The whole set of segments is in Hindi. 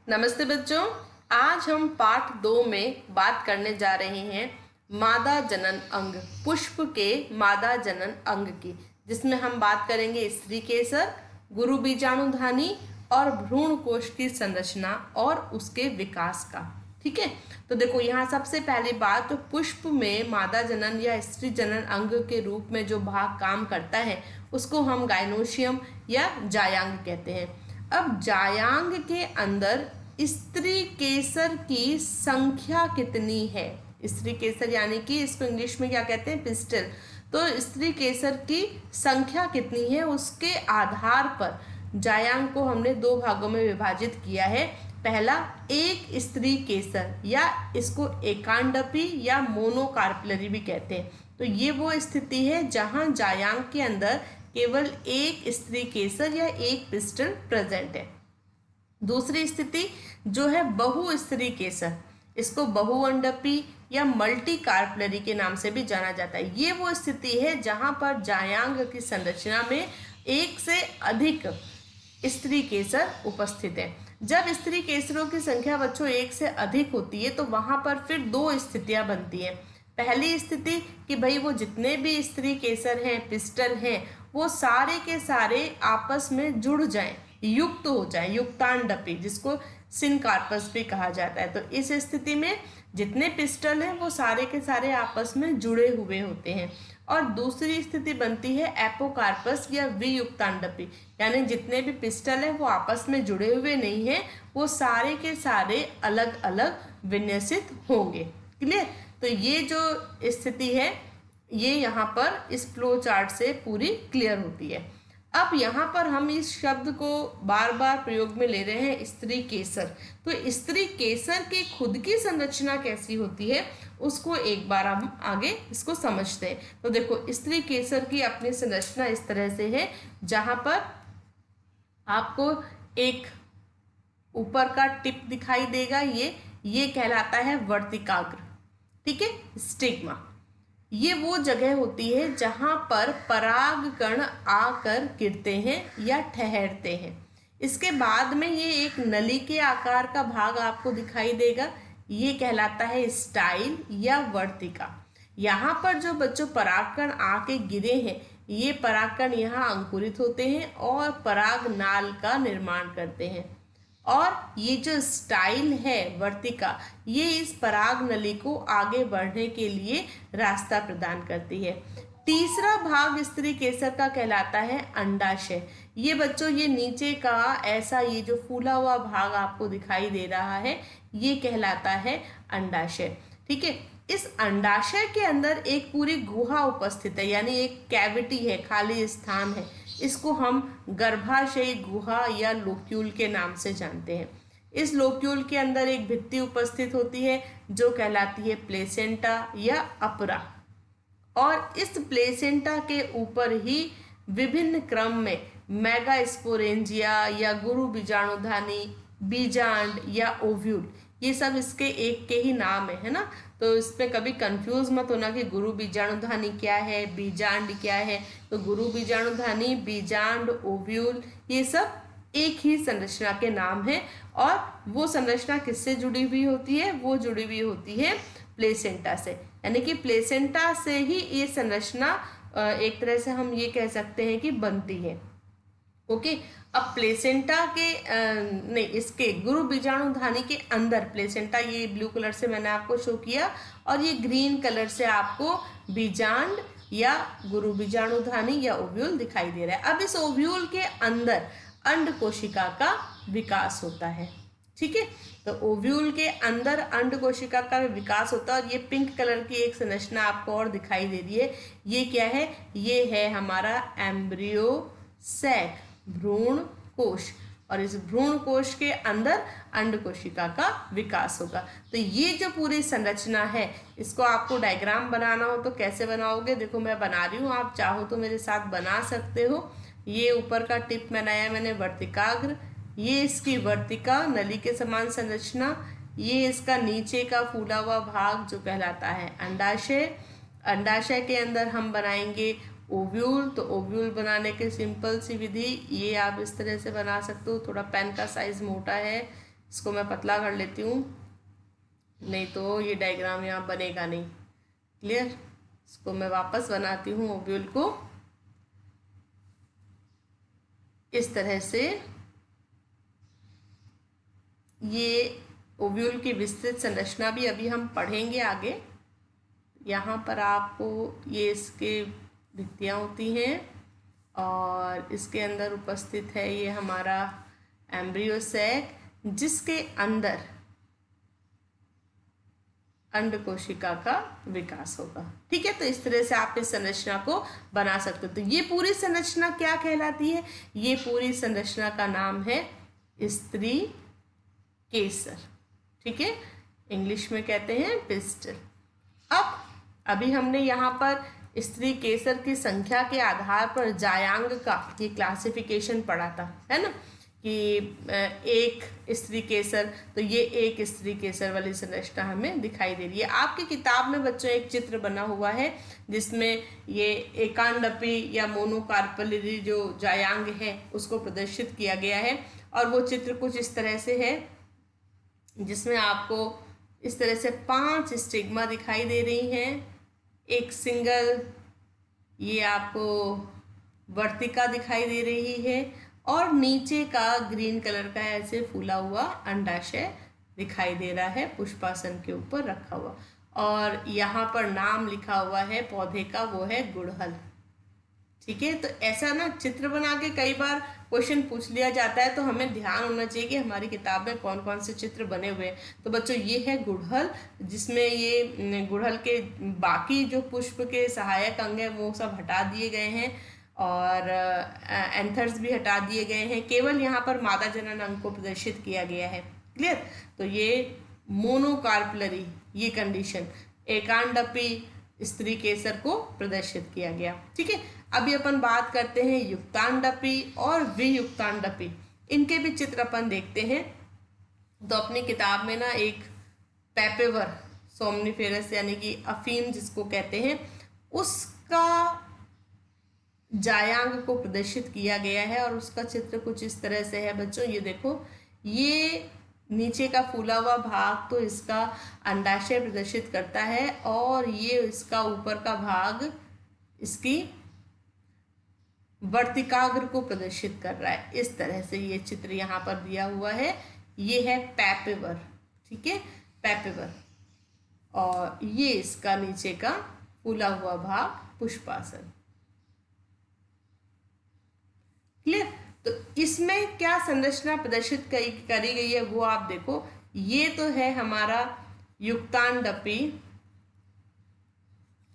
नमस्ते बच्चों। आज हम पाठ 2 में बात करने जा रहे हैं मादा जनन अंग, पुष्प के मादा जनन अंग की, जिसमें हम बात करेंगे स्त्री केसर, गुरु बीजाणुधानी और भ्रूण कोश की संरचना और उसके विकास का। ठीक है, तो देखो यहाँ सबसे पहली बात, तो पुष्प में मादा जनन या स्त्री जनन अंग के रूप में जो भाग काम करता है उसको हम गाइनोशियम या जायांग कहते हैं। अब जायांग के अंदर स्त्री केसर की संख्या कितनी है? स्त्री केसर यानी कि इसको इंग्लिश में क्या कहते हैं? पिस्टल। तो स्त्री केसर की संख्या कितनी है उसके आधार पर जायांग को हमने 2 भागों में विभाजित किया है। पहला, एक स्त्री केसर या इसको एकांडपी या मोनोकार्पलरी भी कहते हैं। तो ये वो स्थिति है जहां जायांग के अंदर केवल एक स्त्री केसर या एक पिस्टल प्रेजेंट है। दूसरी स्थिति जो है बहु स्त्री केसर, इसको बहुअंडपी या मल्टी कार्पलरी के नाम से भी जाना जाता है। ये वो स्थिति है जहां पर जायांग की संरचना में एक से अधिक स्त्री केसर उपस्थित है। जब स्त्री केसरों की संख्या बच्चों एक से अधिक होती है तो वहां पर फिर 2 स्थितियां बनती हैं। पहली स्थिति कि भाई वो जितने भी स्त्री केसर हैं, पिस्टल हैं, वो सारे के सारे आपस में जुड़ जाएं, युक्त हो जाए, युक्तांडपी, जिसको सिनकार्पस भी कहा जाता है। तो इस स्थिति में जितने पिस्टल हैं वो सारे के सारे आपस में जुड़े हुए होते हैं। और दूसरी स्थिति बनती है एपोकार्पस या वियुक्तांडपी, यानी जितने भी पिस्टल हैं वो आपस में जुड़े हुए नहीं हैं, वो सारे के सारे अलग अलग विन्यासित होंगे। क्लियर? तो ये जो स्थिति है ये यहाँ पर इस फ्लो चार्ट से पूरी क्लियर होती है। अब यहाँ पर हम इस शब्द को बार बार प्रयोग में ले रहे हैं, स्त्री केसर। तो स्त्री केसर की खुद की संरचना कैसी होती है उसको एक बार हम आगे इसको समझते हैं। तो देखो, स्त्री केसर की अपनी संरचना इस तरह से है, जहाँ पर आपको एक ऊपर का टिप दिखाई देगा, ये कहलाता है वर्तिकाग्र। ठीक है, स्टिग्मा। ये वो जगह होती है जहां पर पराग कण आकर गिरते हैं या ठहरते हैं। इसके बाद में ये एक नली के आकार का भाग आपको दिखाई देगा, ये कहलाता है स्टाइल या वर्तिका। यहाँ पर जो बच्चों परागकण आके गिरे हैं, ये परागकण यहाँ अंकुरित होते हैं और पराग नाल का निर्माण करते हैं। और ये जो स्टाइल है वर्तिका, ये इस पराग नली को आगे बढ़ने के लिए रास्ता प्रदान करती है। तीसरा भाग स्त्री केसर का कहलाता है अंडाशय। ये बच्चों ये नीचे का ऐसा ये जो फूला हुआ भाग आपको दिखाई दे रहा है, ये कहलाता है अंडाशय। ठीक है, इस अंडाशय के अंदर एक पूरी गुहा उपस्थित है, यानी एक कैविटी है, खाली स्थान है। इसको हम गर्भाशयी गुहा या लोक्यूल के नाम से जानते हैं। इस लोक्यूल के अंदर एक भित्ति उपस्थित होती है जो कहलाती है प्लेसेंटा या अपरा, और इस प्लेसेंटा के ऊपर ही विभिन्न क्रम में मेगास्पोरेंजिया या गुरु बीजाणुधानी, बीजांड या ओव्यूल, ये सब इसके एक के ही नाम है ना। तो इसमें कभी कंफ्यूज मत होना कि गुरु बीजाणुधानी क्या है, बीजांड क्या है। तो गुरु बीजाणुधानी, बीजांड, ओव्यूल, ये सब एक ही संरचना के नाम है। और वो संरचना किससे जुड़ी हुई होती है? वो जुड़ी हुई होती है प्लेसेंटा से, यानी कि प्लेसेंटा से ही ये संरचना एक तरह से हम ये कह सकते हैं कि बनती है। ओके, अब प्लेसेंटा के नहीं, इसके गुरु बीजाणुधानी के अंदर प्लेसेंटा, ये ब्लू कलर से मैंने आपको शो किया, और ये ग्रीन कलर से आपको बीजांड या गुरु बीजाणुधानी या ओव्यूल दिखाई दे रहा है। अब इस ओव्यूल के अंदर अंड कोशिका का विकास होता है। ठीक है, तो ओव्यूल के अंदर अंड कोशिका का विकास होता है। और ये पिंक कलर की एक संरचना आपको और दिखाई दे रही है, ये क्या है? ये है हमारा एम्ब्रियो सैक, भ्रूण कोश। और इस भ्रूण कोश के अंदर अंड कोशिका का विकास होगा। तो ये जो पूरी संरचना है, इसको आपको डायग्राम बनाना हो तो कैसे बनाओगे? देखो मैं बना रही हूँ, आप चाहो तो मेरे साथ बना सकते हो। ये ऊपर का टिप बनाया मैंने वर्तिकाग्र, ये इसकी वर्तिका नली के समान संरचना, ये इसका नीचे का फूला हुआ भाग जो कहलाता है अंडाशय। अंडाशय के अंदर हम बनाएंगे ओव्यूल। तो ओव्यूल बनाने की सिंपल सी विधि, ये आप इस तरह से बना सकते हो। थोड़ा पेन का साइज मोटा है, इसको मैं पतला कर लेती हूँ, नहीं तो ये डायग्राम यहाँ बनेगा नहीं। क्लियर? इसको मैं वापस बनाती हूँ ओव्यूल को इस तरह से। ये ओव्यूल की विस्तृत संरचना भी अभी हम पढ़ेंगे आगे। यहाँ पर आपको ये इसके भित्तियाँ होती हैं और इसके अंदर उपस्थित है ये हमारा एम्ब्रियो सैक, जिसके अंदर अंड कोशिका का विकास होगा। ठीक है, तो इस तरह से आप इस संरचना को बना सकते हो। तो ये पूरी संरचना क्या कहलाती है? ये पूरी संरचना का नाम है स्त्री केसर। ठीक है, इंग्लिश में कहते हैं पिस्टल। अभी हमने यहाँ पर स्त्री केसर की संख्या के आधार पर जायांग का ये क्लासिफिकेशन पढ़ा था, है ना, कि एक स्त्री केसर, तो ये एक स्त्री केसर वाली संरचना हमें दिखाई दे रही है। आपकी किताब में बच्चों एक चित्र बना हुआ है जिसमें ये एकांडपी या मोनोकार्पलरी जो जायांग है उसको प्रदर्शित किया गया है। और वो चित्र कुछ इस तरह से है जिसमें आपको इस तरह से 5 स्टिग्मा दिखाई दे रही हैं। एक सिंगल ये आपको वर्तिका दिखाई दे रही है और नीचे का ग्रीन कलर का ऐसे फूला हुआ अंडाशय दिखाई दे रहा है पुष्पासन के ऊपर रखा हुआ। और यहाँ पर नाम लिखा हुआ है पौधे का, वो है गुड़हल। ठीक है, तो ऐसा ना चित्र बना के कई बार क्वेश्चन पूछ लिया जाता है, तो हमें ध्यान होना चाहिए कि हमारी किताब में कौन कौन से चित्र बने हुए हैं। तो बच्चों ये है गुड़हल, जिसमें ये गुड़हल के बाकी जो पुष्प के सहायक अंग हैं वो सब हटा दिए गए हैं और एंथर्स भी हटा दिए गए हैं। केवल यहाँ पर मादा जनन अंग को प्रदर्शित किया गया है। क्लियर? तो ये मोनोकार्पलरी ये कंडीशन एकांडपी स्त्री केसर को प्रदर्शित किया गया। ठीक है, अभी अपन बात करते हैं युक्तांडपी और वियुक्तांडपी, इनके भी चित्र अपन देखते हैं। तो अपनी किताब में ना एक पेपेवर सोमनिफेरस यानी कि अफीम जिसको कहते हैं उसका जायांग को प्रदर्शित किया गया है और उसका चित्र कुछ इस तरह से है बच्चों। ये देखो, ये नीचे का फूला हुआ भाग तो इसका अंडाशय प्रदर्शित करता है और ये इसका ऊपर का भाग इसकी वर्तिकाग्र को प्रदर्शित कर रहा है। इस तरह से ये चित्र यहाँ पर दिया हुआ है। ये है पेपेवर। ठीक है, पेपेवर, और ये इसका नीचे का फूला हुआ भाग पुष्पासन। क्लियर? तो इसमें क्या संरचना प्रदर्शित करी गई है वो आप देखो। ये तो है हमारा युक्तांडपी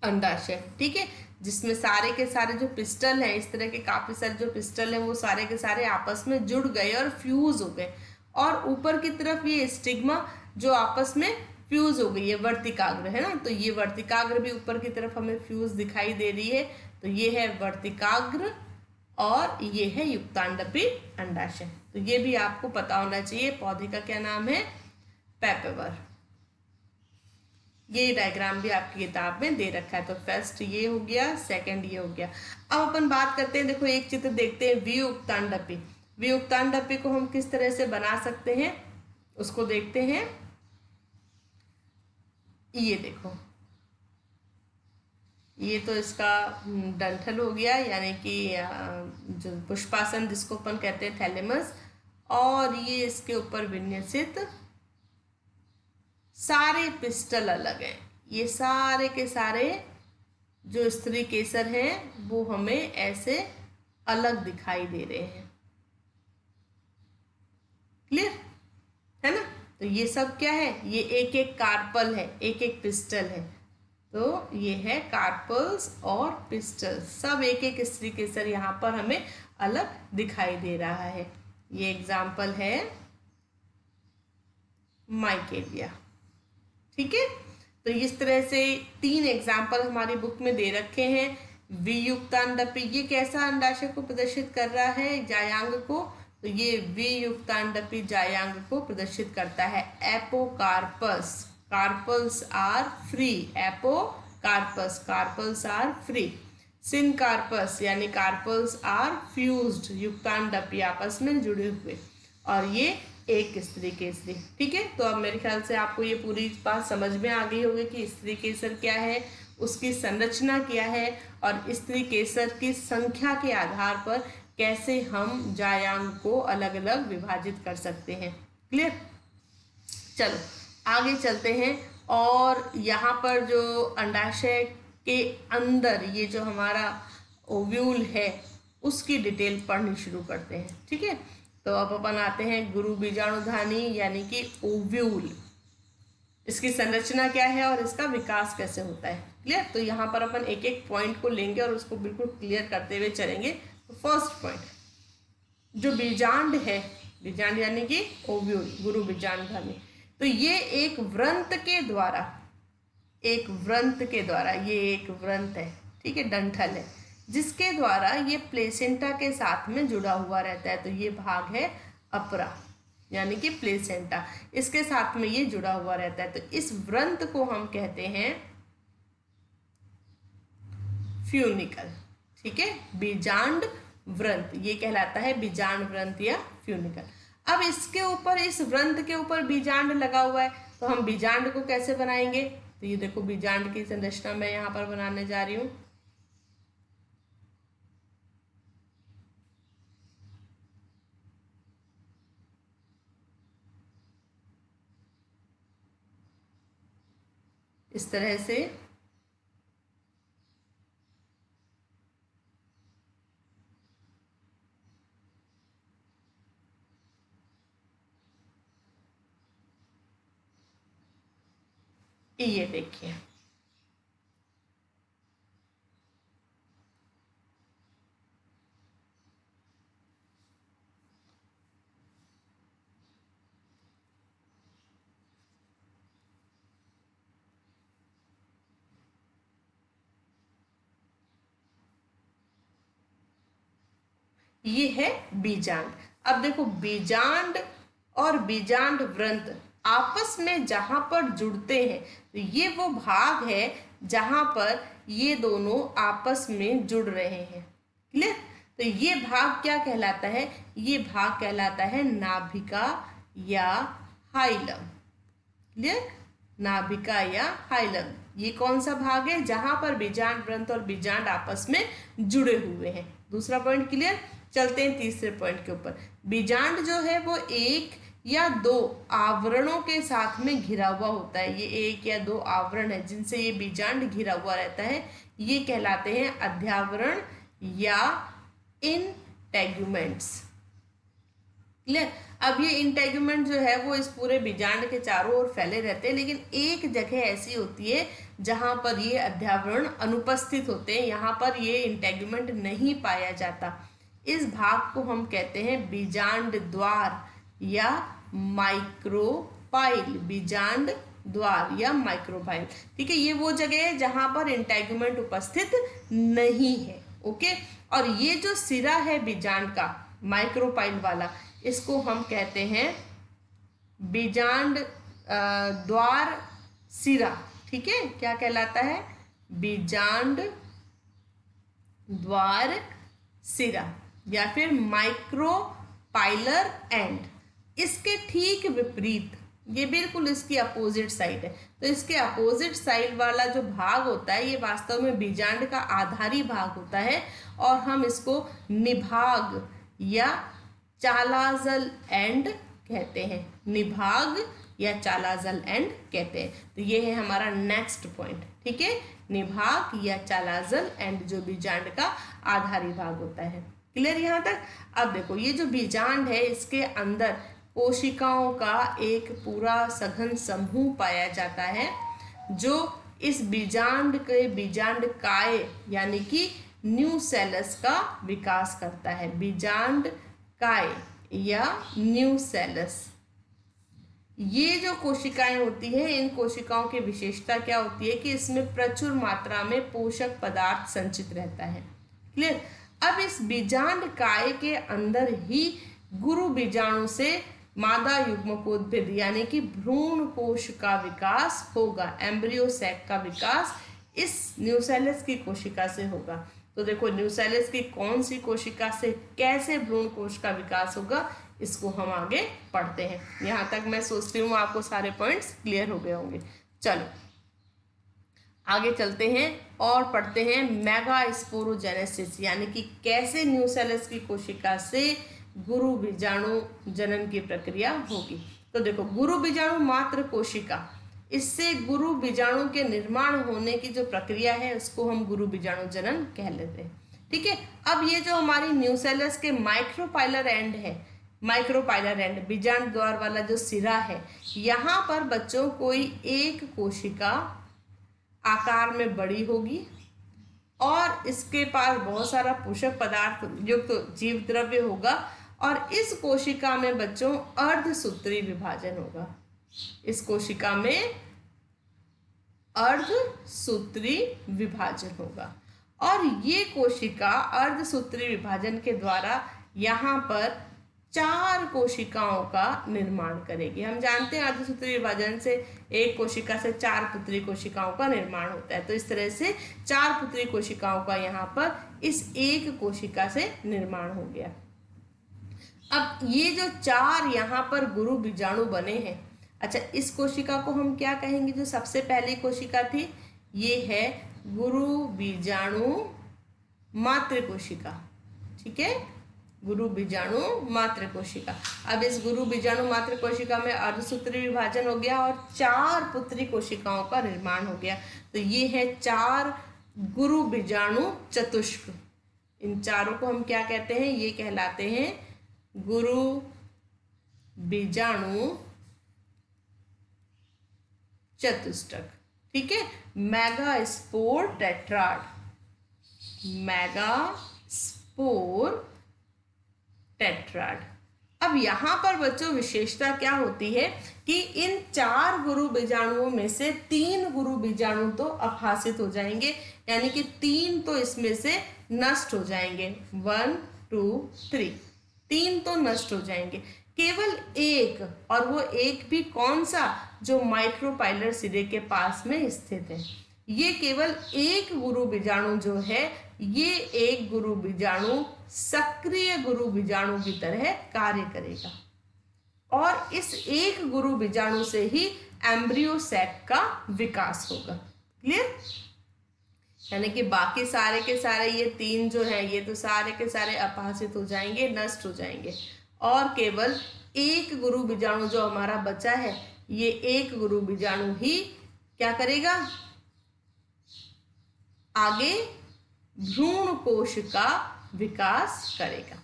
अंडाशय। ठीक है, जिसमें सारे के सारे जो पिस्टल हैं, इस तरह के काफी सारे जो पिस्टल हैं वो सारे के सारे आपस में जुड़ गए और फ्यूज हो गए। और ऊपर की तरफ ये स्टिग्मा जो आपस में फ्यूज हो गई है, वर्तिकाग्र है ना, तो ये वर्तिकाग्र भी ऊपर की तरफ हमें फ्यूज दिखाई दे रही है। तो ये है वर्तिकाग्र और ये है युक्तांडपी अंडाशय। तो ये भी आपको पता होना चाहिए। पौधे का क्या नाम है? पेपेवर। ये डायग्राम भी आपकी किताब में दे रखा है। तो फर्स्ट ये हो गया, सेकंड ये हो गया। अब अपन बात करते हैं, देखो एक चित्र देखते हैं वियुक्तांडपी। वियुक्तांडपी को हम किस तरह से बना सकते हैं उसको देखते हैं। ये देखो, ये तो इसका डंठल हो गया, यानी कि जो पुष्पासन जिसको अपन कहते हैं थैलेमस, और ये इसके ऊपर विन्यसित सारे पिस्टल अलग हैं। ये सारे के सारे जो स्त्री केसर हैं वो हमें ऐसे अलग दिखाई दे रहे हैं। क्लियर है ना? तो ये सब क्या है? ये एक एक कार्पल है, एक एक पिस्टल है। तो ये है कार्पल्स और पिस्टल्स, सब एक एक स्त्री केसर यहाँ पर हमें अलग दिखाई दे रहा है। ये एग्जाम्पल है माइकेलिया। ठीक है, तो इस तरह से 3 एग्जाम्पल हमारी बुक में दे रखे हैं। वियुक्तांडपी ये कैसा अंडाशय को प्रदर्शित कर रहा है? जायांग को। तो ये वियुक्तांडपी जायांग को प्रदर्शित करता है। Apocarpous, carpels are free, apocarpous, carpels are free. Syncarpous यानी कार्पल्स आर फ्यूज्ड, युक्तांडपी आपस में जुड़े हुए। और ये एक स्त्री केसरी। ठीक है, तो अब मेरे ख्याल से आपको ये पूरी बात समझ में आ गई होगी कि स्त्री केसर क्या है, उसकी संरचना क्या है, और स्त्री केसर की संख्या के आधार पर कैसे हम जायांग को अलग अलग विभाजित कर सकते हैं। क्लियर? चलो आगे चलते हैं। और यहाँ पर जो अंडाशय के अंदर ये जो हमारा ओव्यूल है उसकी डिटेल पढ़नी शुरू करते हैं। ठीक है, तो अब अपन आते हैं गुरु बीजाणुधानी यानी कि ओव्यूल। इसकी संरचना क्या है और इसका विकास कैसे होता है। क्लियर? तो यहाँ पर अपन एक एक पॉइंट को लेंगे और उसको बिल्कुल क्लियर करते हुए चलेंगे। तो फर्स्ट पॉइंट, जो बीजांड है, बीजांड यानी कि ओव्यूल, गुरु बीजाणुधानी, तो ये एक व्रंत के द्वारा, एक व्रंत के द्वारा, ये एक व्रंत है, ठीक है, डंठल है, जिसके द्वारा ये प्लेसेंटा के साथ में जुड़ा हुआ रहता है। तो ये भाग है अपरा यानी कि प्लेसेंटा, इसके साथ में ये जुड़ा हुआ रहता है। तो इस व्रंत को हम कहते हैं फ्यूनिकल। ठीक है, बीजांड व्रंत ये कहलाता है बीजांड व्रंत या फ्यूनिकल। अब इसके ऊपर, इस व्रंत के ऊपर बीजांड लगा हुआ है, तो हम बीजांड को कैसे बनाएंगे। तो ये देखो बीजांड की संरचना मैं यहाँ पर बनाने जा रही हूँ। इस तरह से ये देखिए, ये है बीजांड। अब देखो बीजांड और बीजांड व्रंत आपस में जहां पर जुड़ते हैं, तो ये वो भाग है जहां पर ये दोनों आपस में जुड़ रहे हैं। क्लियर? तो ये भाग क्या कहलाता है, ये भाग कहलाता है नाभिका या हाइलम। क्लियर? नाभिका या हाइलम, ये कौन सा भाग है जहां पर बीजांड व्रंत और बीजांड आपस में जुड़े हुए हैं। दूसरा पॉइंट क्लियर? चलते हैं तीसरे पॉइंट के ऊपर। बीजांड जो है वो एक या दो आवरणों के साथ में घिरा हुआ होता है। ये एक या दो आवरण है जिनसे ये बीजांड घिरा हुआ रहता है, ये कहलाते हैं अध्यावरण या इंटेगुमेंट्स। क्लियर? अब ये इंटेगुमेंट जो है वो इस पूरे बीजांड के चारों ओर फैले रहते हैं, लेकिन एक जगह ऐसी होती है जहां पर ये अध्यावरण अनुपस्थित होते हैं, यहाँ पर ये इंटेगुमेंट नहीं पाया जाता। इस भाग को हम कहते हैं बीजांड द्वार या माइक्रोपाइल। बीजांड द्वार या माइक्रोपाइल, ठीक है, ये वो जगह है जहां पर इंटेगुमेंट उपस्थित नहीं है। ओके, और ये जो सिरा है बीजांड का, माइक्रोपाइल वाला, इसको हम कहते हैं बीजांड द्वार सिरा। ठीक है, क्या कहलाता है, बीजांड द्वार सिरा या फिर माइक्रोपाइलर एंड। इसके ठीक विपरीत, ये बिल्कुल इसकी अपोजिट साइड है, तो इसके अपोजिट साइड वाला जो भाग होता है ये वास्तव में बीजांड का आधारी भाग होता है, और हम इसको निभाग या चालाजल एंड कहते हैं। निभाग या चालाजल एंड कहते हैं। तो ये है हमारा नेक्स्ट पॉइंट। ठीक है, निभाग या चालाजल एंड जो बीजांड का आधारी भाग होता है। क्लियर यहाँ तक? अब देखो ये जो बीजांड है इसके अंदर कोशिकाओं का एक पूरा सघन समूह पाया जाता है, जो इस बीजांड के बीजांड काय यानी कि न्यूसेलस का विकास करता है। बीजांड काय या न्यूसेलस, ये जो कोशिकाएं होती है, इन कोशिकाओं की विशेषता क्या होती है कि इसमें प्रचुर मात्रा में पोषक पदार्थ संचित रहता है। क्लियर? अब इस बीजांड काय के अंदर ही गुरु बीजाणु से मादा युग्मकोद्भिद यानी कि भ्रूण कोश का विकास होगा। एम्ब्रियो सैक का विकास इस न्यूसेलस की कोशिका से होगा। तो देखो न्यूसेलस की कौन सी कोशिका से कैसे भ्रूण कोश का विकास होगा, इसको हम आगे पढ़ते हैं। यहाँ तक मैं सोचती हूँ आपको सारे पॉइंट्स क्लियर हो गए होंगे। चलो आगे चलते हैं और पढ़ते हैं मेगा स्पोरोजेनेसिस, यानी कि कैसे न्यूसेलस की कोशिका से गुरु बीजाणु जनन की प्रक्रिया होगी। तो देखो, गुरु बीजाणु मात्र कोशिका, इससे गुरु बीजाणु के निर्माण होने की जो प्रक्रिया है उसको हम गुरु बीजाणु जनन कह लेते हैं। ठीक है, अब ये जो हमारी न्यूसेलस के माइक्रोपाइलर एंड है, माइक्रोपाइलर एंड बीजाणु द्वार वाला जो सिरा है, यहाँ पर बच्चों कोई एक कोशिका आकार में बड़ी होगी और इसके पास बहुत सारा पोषक पदार्थ युक्त तो जीव द्रव्य होगा और इस कोशिका में बच्चों अर्धसूत्री विभाजन होगा। इस कोशिका में अर्धसूत्री विभाजन होगा और ये कोशिका अर्धसूत्री विभाजन के द्वारा यहाँ पर 4 कोशिकाओं का निर्माण करेगी। हम जानते हैं अर्धसूत्री विभाजन से एक कोशिका से 4 पुत्री कोशिकाओं का निर्माण होता है, तो इस तरह से 4 पुत्री कोशिकाओं का यहाँ पर इस एक कोशिका से निर्माण हो गया। अब ये जो 4 यहाँ पर गुरु बीजाणु बने हैं, अच्छा इस कोशिका को हम क्या कहेंगे? जो सबसे पहली कोशिका थी ये है गुरु बीजाणु मातृ कोशिका। ठीक है, गुरु बीजाणु मातृ कोशिका। अब इस गुरु बीजाणु मातृ कोशिका में अर्धसूत्री विभाजन हो गया और 4 पुत्री कोशिकाओं का निर्माण हो गया। तो ये है 4 गुरु बीजाणु चतुष्क। इन चारों को हम क्या कहते हैं? ये कहलाते हैं गुरु बीजाणु चतुष्टक। ठीक है, mega spore tetrad, mega spore tetrad. अब यहाँ पर बच्चों विशेषता क्या होती है कि इन 4 गुरु बीजाणुओं में से 3 गुरु बीजाणु तो अपहासित हो जाएंगे, यानी कि 3 तो इसमें से नष्ट हो जाएंगे। 1 2 3 3 तो नष्ट हो जाएंगे। केवल एक, और वो एक भी कौन सा? जो माइक्रोपाइलर सिरे के पास में स्थित है। ये केवल एक गुरु बीजाणु जो है, ये एक गुरु बीजाणु सक्रिय गुरु बीजाणु की तरह कार्य करेगा और इस एक गुरु बीजाणु से ही एम्ब्रियो सैक का विकास होगा। क्लियर? यानी कि बाकी सारे के सारे ये 3 जो हैं, ये तो सारे के सारे अपहासित हो जाएंगे, नष्ट हो जाएंगे और केवल एक गुरु बीजाणु जो हमारा बचा है, ये एक गुरु बीजाणु ही क्या करेगा? आगे भ्रूण कोश का विकास करेगा।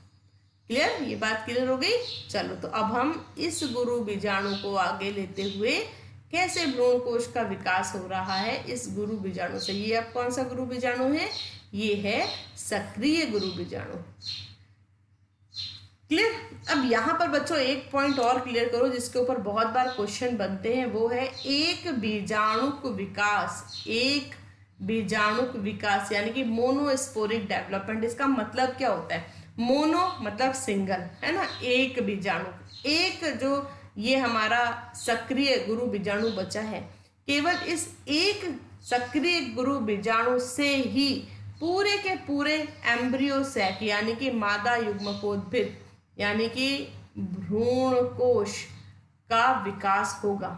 क्लियर? ये बात क्लियर हो गई। चलो तो अब हम इस गुरु बीजाणु को आगे लेते हुए कैसे भ्रूण कोश का विकास हो रहा है इस गुरु बीजाणु से। ये अब कौन सा गुरु बीजाणु है? ये है सक्रिय गुरु बीजाणु। क्लियर? अब यहाँ पर बच्चों एक पॉइंट और क्लियर करो जिसके ऊपर बहुत बार क्वेश्चन बनते हैं, वो है एक बीजाणुक विकास। एक बीजाणुक विकास यानी कि मोनोस्पोरिक डेवलपमेंट। इसका मतलब क्या होता है? मोनो मतलब सिंगल, है ना, एक बीजाणु। एक जो ये हमारा सक्रिय गुरु बीजाणु बचा है, केवल इस एक सक्रिय गुरु बीजाणु से ही पूरे के पूरे एम्ब्रियो सैक यानी कि मादा युग्मकोद्भिद यानी कि भ्रूण कोश का विकास होगा।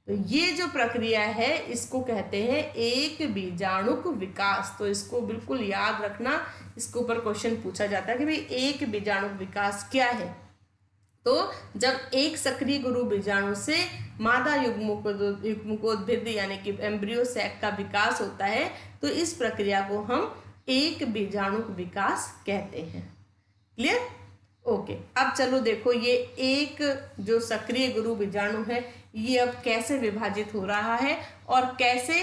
तो ये जो प्रक्रिया है इसको कहते हैं एक बीजाणुक विकास। तो इसको बिल्कुल याद रखना, इसके ऊपर क्वेश्चन पूछा जाता है कि भाई एक बीजाणुक विकास क्या है। तो जब एक सक्रिय गुरु बीजाणु से मादा युग्मकोद्भिद यानी कि एम्ब्रियो सैक का विकास होता है, तो इस प्रक्रिया को हम एक बीजाणुक विकास कहते हैं। क्लियर? ओके, अब चलो देखो ये एक जो सक्रिय गुरु बीजाणु है ये अब कैसे विभाजित हो रहा है और कैसे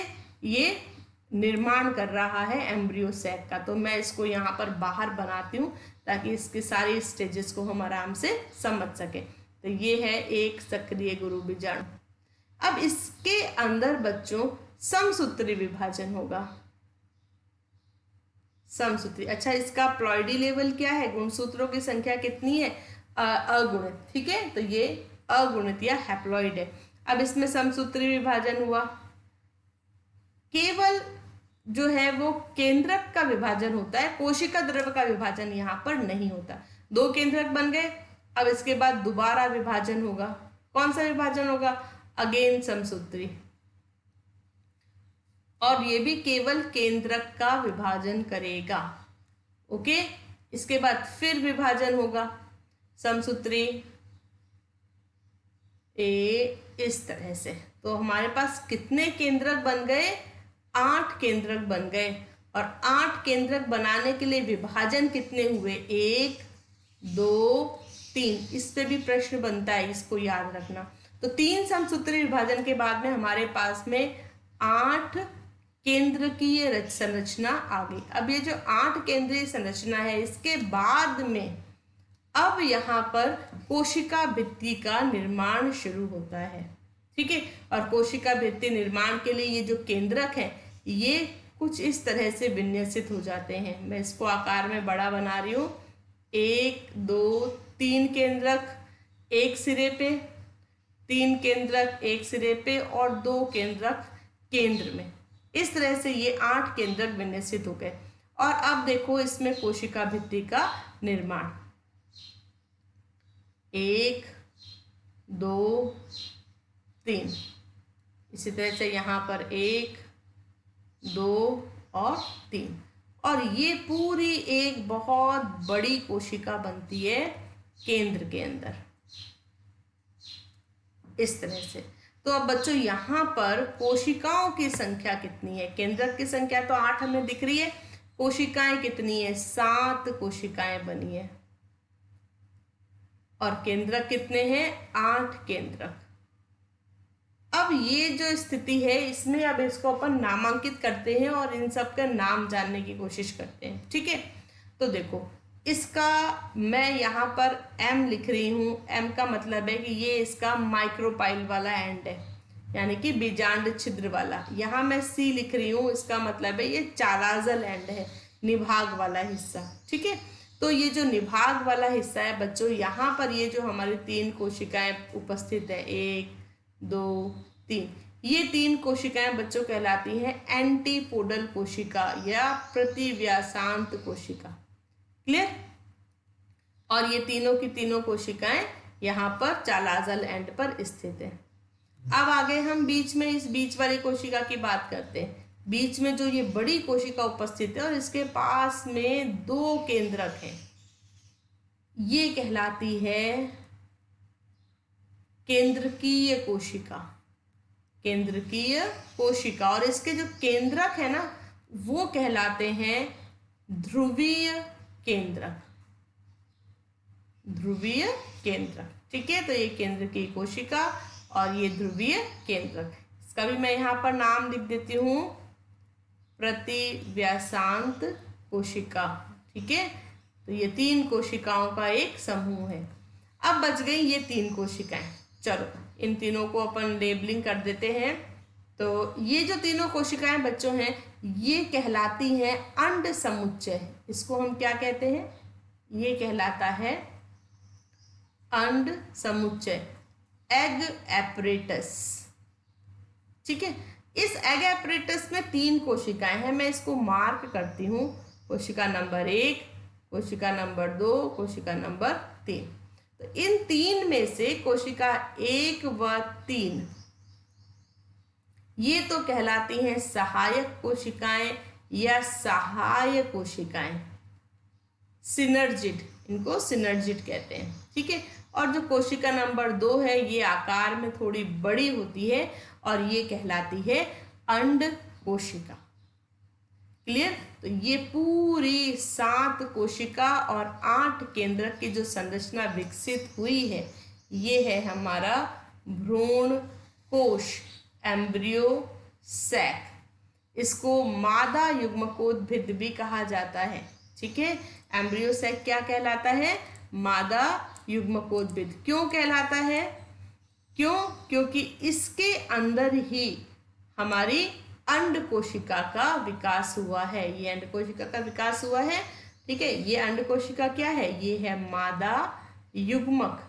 ये निर्माण कर रहा है एम्ब्रियो सैक का। तो मैं इसको यहाँ पर बाहर बनाती हूँ ताकि इसकी सारी स्टेजेस को हम आराम से समझ सकें। तो ये है एक सक्रिय गुरु बीजाणु। अब इसके अंदर बच्चों समसूत्री विभाजन होगा। समसूत्री, अच्छा इसका प्लॉइडी लेवल क्या है? गुणसूत्रों की संख्या कितनी है? अगुणित। ठीक है, तो ये अगुणित या हैप्लॉइड है। अब इसमें समसूत्री विभाजन हुआ, केवल जो है वो केंद्रक का विभाजन होता है, कोशिका द्रव्य का विभाजन यहाँ पर नहीं होता। 2 केंद्रक बन गए, अब इसके बाद दोबारा विभाजन होगा। कौन सा विभाजन होगा? अगेन समसूत्री, और ये भी केवल केंद्रक का विभाजन करेगा। ओके, इसके बाद फिर विभाजन होगा समसूत्री ए, इस तरह से। तो हमारे पास कितने केंद्रक बन गए? 8 केंद्रक बन गए। और 8 केंद्रक बनाने के लिए विभाजन कितने हुए? 1 2 3। इस पे भी प्रश्न बनता है, इसको याद रखना। तो 3 समसूत्री विभाजन के बाद में हमारे पास में 8 केंद्रकीय संरचना आ गई। अब ये जो 8 केंद्रीय संरचना है, इसके बाद में अब यहाँ पर कोशिका भित्ति का निर्माण शुरू होता है। ठीक है, और कोशिका भित्ति निर्माण के लिए ये जो केंद्रक है, ये कुछ इस तरह से विन्यसित हो जाते हैं। मैं इसको आकार में बड़ा बना रही हूँ। 1 2 3 केंद्रक एक सिरे पे, 3 केंद्रक एक सिरे पे, और 2 केंद्रक केंद्र में। इस तरह से ये 8 केंद्रक विन्यसित हो गए। और अब देखो इसमें कोशिका भित्ति का निर्माण। 1 2 3। इसी तरह से यहाँ पर 1 2 और 3, और ये पूरी एक बहुत बड़ी कोशिका बनती है केंद्र के अंदर, इस तरह से। तो अब बच्चों यहाँ पर कोशिकाओं की संख्या कितनी है? केंद्रक की संख्या तो 8 हमें दिख रही है, कोशिकाएं कितनी है? 7 कोशिकाएं बनी है। और केंद्रक कितने हैं? 8 केंद्रक। अब ये जो स्थिति है, इसमें अब इसको अपन नामांकित करते हैं और इन सब का नाम जानने की कोशिश करते हैं। ठीक है, तो देखो इसका मैं यहाँ पर M लिख रही हूँ। M का मतलब है कि ये इसका माइक्रोपाइल वाला एंड है, यानी कि बीजांड छिद्र वाला। यहाँ मैं C लिख रही हूँ, इसका मतलब है ये चालाजल एंड है, निभाग वाला हिस्सा। ठीक है, तो ये जो निभाग वाला हिस्सा है बच्चों, यहाँ पर ये जो हमारी 3 कोशिकाएं उपस्थित है, 1 2 3, ये 3 कोशिकाएं बच्चों कहलाती हैं एंटीपोडल कोशिका या प्रतिव्यासांत कोशिका। क्लियर? और ये तीनों की तीनों कोशिकाएं यहाँ पर चालाजल एंड पर स्थित है। अब आगे हम बीच में इस बीच वाली कोशिका की बात करते हैं। बीच में जो ये बड़ी कोशिका उपस्थित है और इसके पास में 2 केंद्रक हैं, ये कहलाती है केंद्रकीय कोशिका। केंद्रकीय कोशिका। और इसके जो केंद्रक है ना, वो कहलाते हैं ध्रुवीय केंद्रक। ध्रुवीय केंद्रक। ठीक है, तो ये केंद्रकीय कोशिका और ये ध्रुवीय केंद्रक। इसका भी मैं यहाँ पर नाम लिख देती हूँ, प्रतिव्यासांत कोशिका। ठीक है, तो ये 3 कोशिकाओं का एक समूह है। अब बच गई ये 3 कोशिकाएं। चलो इन तीनों को अपन लेबलिंग कर देते हैं। तो ये जो तीनों कोशिकाएं बच्चों हैं, ये कहलाती हैं अंड समुच्चय। इसको हम क्या कहते हैं? ये कहलाता है अंड समुच्चय, एग एपरेटस। ठीक है, इस एग एपरेटस में 3 कोशिकाएं हैं। मैं इसको मार्क करती हूँ, कोशिका नंबर 1, कोशिका नंबर 2, कोशिका नंबर 3। तो इन 3 में से कोशिका 1 व 3 ये तो कहलाती हैं सहायक कोशिकाएं या सहाय कोशिकाएं, सिनर्जिड। इनको सिनर्जिड कहते हैं। ठीक है, और जो कोशिका नंबर 2 है, ये आकार में थोड़ी बड़ी होती है और ये कहलाती है अंड कोशिका। क्लियर? तो ये पूरी 7 कोशिका और 8 केंद्रक की जो संरचना विकसित हुई है, ये है हमारा भ्रूण कोश, एम्ब्रियो सैक। इसको मादा युग्मकोद्भिद भी कहा जाता है। ठीक है, एम्ब्रियो सैक क्या कहलाता है? मादा युग्मकोद्भिद। क्यों कहलाता है? क्यों? क्योंकि इसके अंदर ही हमारी अंड कोशिका का विकास हुआ है। ये अंड कोशिका का विकास हुआ है। ठीक है, ये अंड कोशिका क्या है? ये है मादा युग्मक।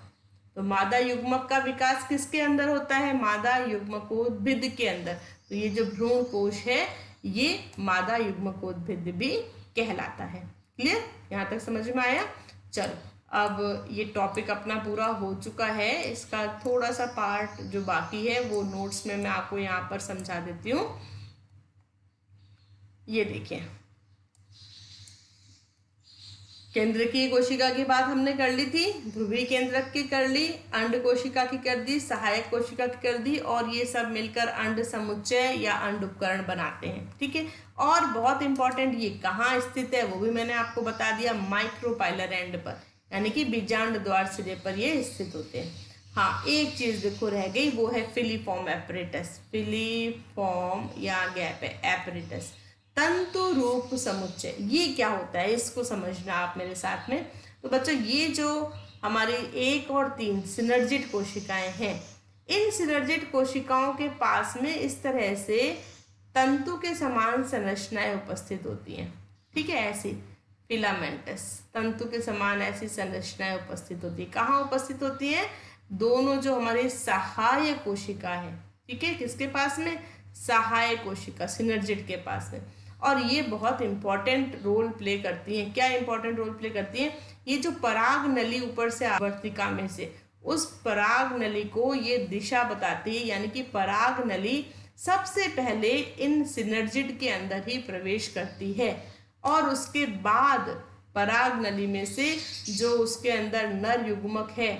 तो मादा युग्मक का विकास किसके अंदर होता है? मादा युग्मकोद्भिद के अंदर। तो ये जो भ्रूण कोश है, ये मादा युग्मकोद्भिद भी कहलाता है। क्लियर? यहाँ तक समझ में आया? चलो अब ये टॉपिक अपना पूरा हो चुका है। इसका थोड़ा सा पार्ट जो बाकी है वो नोट्स में मैं आपको यहाँ पर समझा देती हूँ। ये देखिए, केंद्रकीय कोशिका की बात हमने कर ली थी, ध्रुवीय केंद्रक की कर ली, अंड कोशिका की कर दी, सहायक कोशिका की कर दी, और ये सब मिलकर अंड समुच्चय या अंड उपकरण बनाते हैं। ठीक है, और बहुत इंपॉर्टेंट, ये कहाँ स्थित है वो भी मैंने आपको बता दिया, माइक्रोपाइलर एंड पर, यानी कि बीजांड द्वार सिरे पर ये स्थित होते हैं। हाँ, एक चीज देखो रह गई, वो है फिलीफॉर्म एपरेटस। फिलीफॉर्म या गैप है एपरेटस, तंतु रूप समुच्चय, ये क्या होता है इसको समझना आप मेरे साथ में। तो बच्चों, ये जो हमारी 1 और 3 सिनर्जिड कोशिकाएं हैं, इन सिनर्जिड कोशिकाओं के पास में इस तरह से तंतु के समान संरचनाएं उपस्थित होती हैं। ठीक है, ऐसी फिलामेंटस, तंतु के समान ऐसी संरचनाएं उपस्थित होती है। कहाँ उपस्थित होती है? दोनों जो हमारी सहायक कोशिका है, ठीक है, किसके पास में? सहायक कोशिका, सिनर्जिड के पास में। और ये बहुत इंपॉर्टेंट रोल प्ले करती हैं। क्या इंपॉर्टेंट रोल प्ले करती हैं? ये जो पराग नली ऊपर से आवर्तिका में से, उस पराग नली को ये दिशा बताती है, यानी कि पराग नली सबसे पहले इन सिनर्जिड के अंदर ही प्रवेश करती है, और उसके बाद पराग नली में से जो उसके अंदर नर युग्मक है,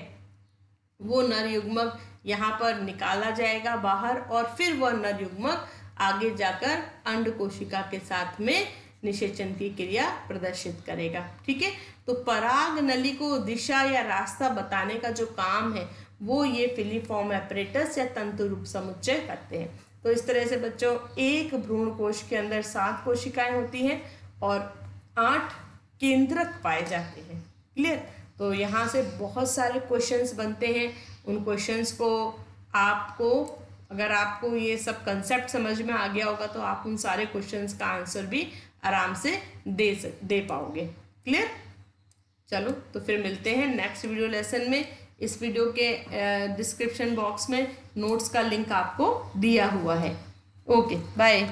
वो नर युग्मक यहाँ पर निकाला जाएगा बाहर, और फिर वह नर युग्मक आगे जाकर अंड कोशिका के साथ में निषेचन की क्रिया प्रदर्शित करेगा। ठीक है, तो पराग नली को दिशा या रास्ता बताने का जो काम है वो ये फिलीफॉर्म एपरेटस या तंतु रूप समुच्चय करते हैं। तो इस तरह से बच्चों, एक भ्रूण कोश के अंदर 7 कोशिकाएं होती हैं और 8 केंद्रक पाए जाते हैं। क्लियर? तो यहाँ से बहुत सारे क्वेश्चंस बनते हैं। उन क्वेश्चंस को आपको, अगर आपको ये सब कंसेप्ट समझ में आ गया होगा तो आप उन सारे क्वेश्चंस का आंसर भी आराम से दे पाओगे। क्लियर? चलो, तो फिर मिलते हैं नेक्स्ट वीडियो लेसन में। इस वीडियो के डिस्क्रिप्शन बॉक्स में नोट्स का लिंक आपको दिया हुआ है। Okay, bye.